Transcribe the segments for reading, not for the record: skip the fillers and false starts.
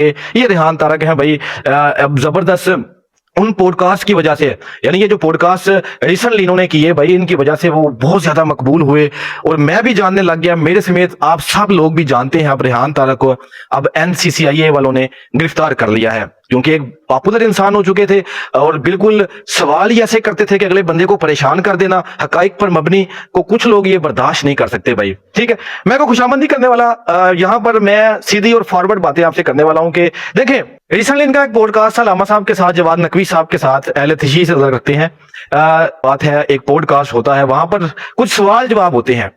ये रेहान तारक है भाई, अब जबरदस्त उन पॉडकास्ट की वजह से, यानी ये जो पॉडकास्ट रिसेंटली इन्होंने किए भाई, इनकी वजह से वो बहुत ज्यादा मकबूल हुए और मैं भी जानने लग गया, मेरे समेत आप सब लोग भी जानते हैं। अब रेहान तारक को अब एनसीसीआईए वालों ने गिरफ्तार कर लिया है, क्योंकि एक पॉपुलर इंसान हो चुके थे और बिल्कुल सवाल ही ऐसे करते थे कि अगले बंदे को परेशान कर देना, हकाइक पर मबनी को कुछ लोग ये बर्दाश्त नहीं कर सकते भाई। ठीक है, मैं को खुशामद नहीं करने वाला, यहाँ पर मैं सीधी और फॉरवर्ड बातें आपसे करने वाला हूँ कि देखें, रिसेंटली इनका एक पॉडकास्ट अलामा साहब के साथ, जवाद नकवी साहब के साथ अहले तशरीह से रखते हैं, बात है, एक पॉडकास्ट होता है, वहां पर कुछ सवाल जवाब होते हैं।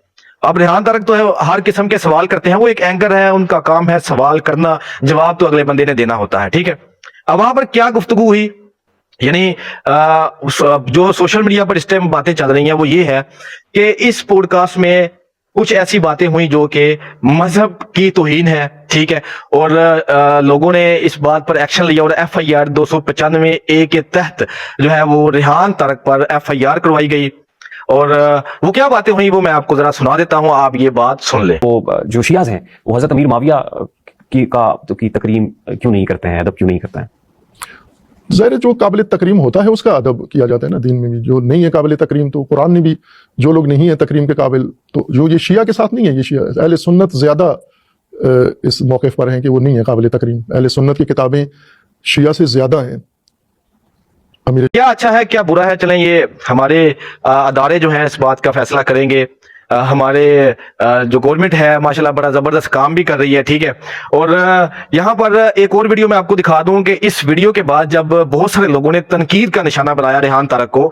अब रेहान तारक तो है, हर किस्म के सवाल करते हैं, वो एक एंकर है, उनका काम है सवाल करना, जवाब तो अगले बंदे ने देना होता है। ठीक है, अब वहां पर क्या गुफ्तगू हुई, यानी जो सोशल मीडिया पर इस टाइम बातें चल रही हैं वो ये है कि इस पॉडकास्ट में कुछ ऐसी बातें हुई जो कि मजहब की तौहीन है। ठीक है, और लोगों ने इस बात पर एक्शन लिया और FIR 295A के तहत जो है वो रेहान तारक पर FIR करवाई गई। और वो क्या बातें हुई वो मैं आपको जरा सुना देता हूं, आप ये बात सुन ले। वो जो शियाज हैं वो हजरत अमीर माविया की तकरीम क्यों नहीं करते हैं, अदब क्यों नहीं करते हैं? ज़ाहिर जो काबिल तकरीम होता है उसका अदब किया जाता है ना दीन में भी। जो नहीं है काबिल तकरीम तो कुरान में भी जो लोग नहीं है तकरीम के काबिल, तो जो ये शिया के साथ नहीं है, ये शिया अहले सुन्नत ज़्यादा इस मौक़िफ़ पर हैं कि वो नहीं है काबिल तकरीम। अहले सुन्नत की किताबें शिया से ज़्यादा हैं। क्या अच्छा है क्या बुरा है, चलें ये हमारे अदारे जो हैं इस बात का फैसला करेंगे। हमारे जो गवर्नमेंट है माशाल्लाह बड़ा जबरदस्त काम भी कर रही है। ठीक है, और यहाँ पर एक और वीडियो मैं आपको दिखा दूं कि इस वीडियो के बाद जब बहुत सारे लोगों ने तनकीद का निशाना बनाया रेहान तारक को,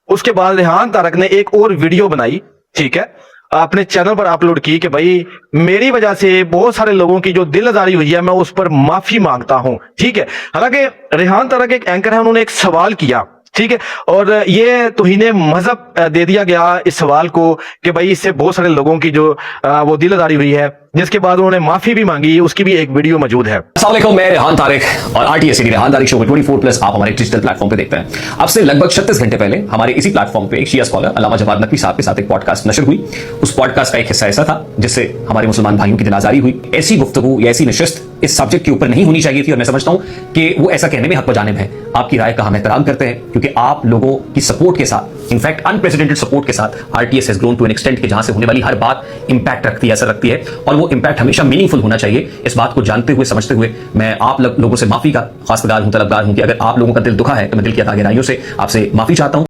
उसके बाद रेहान तारक ने एक और वीडियो बनाई, ठीक है, अपने चैनल पर अपलोड की कि भाई मेरी वजह से बहुत सारे लोगों की जो दिल आजारी हुई है मैं उस पर माफी मांगता हूं। ठीक है, हालांकि रेहान तारक एक एंकर है, उन्होंने एक सवाल किया, ठीक है, और ये तौहीन मजहब दे दिया गया इस सवाल को कि भाई इससे बहुत सारे लोगों की जो वो दिल आजारी हुई है, जिसके बाद उन्होंने माफी भी मांगी, उसकी भी एक वीडियो मौजूद है। अस्सलाम वालेकुम, मैं रेहान तारक और RTSD रेहान तारक शो 24+ आप हमारे डिजिटल प्लेटफॉर्म पे देखते हैं। अब से लगभग 36 घंटे पहले हमारे इसी प्लेटफॉर्म पे एक शिया स्कॉलर अल्लामा जवाद नकवी साहब के साथ एक पॉडकास्ट नशर हुई। उस पॉडकास्ट का एक हिस्सा ऐसा था जिससे हमारे मुसलमान भाइयों की दिल आजारी हुई। ऐसी गुफ्तगू या ऐसी नशिस्त इस सब्जेक्ट के ऊपर नहीं होनी चाहिए थी, और मैं समझता हूं कि वो ऐसा कहने में हक जानिब है। आपकी राय का हम एहतराम करते हैं, क्योंकि आप लोगों की सपोर्ट के साथ, इनफैक्ट अनप्रेसिडेंटेड सपोर्ट के साथ RTS has grown to an extent कि जहां से होने वाली हर बात इंपैक्ट रखती है, असर रखती है, और वो इंपैक्ट हमेशा मीनिंगफुल होना चाहिए। इस बात को जानते हुए, समझते हुए मैं आप लोगों से माफी का खासदार हूं, तलबगार हूं कि अगर आप लोगों का दिल दुखा है तो मैं दिल की अता गहराइयों से आपसे माफी चाहता हूं।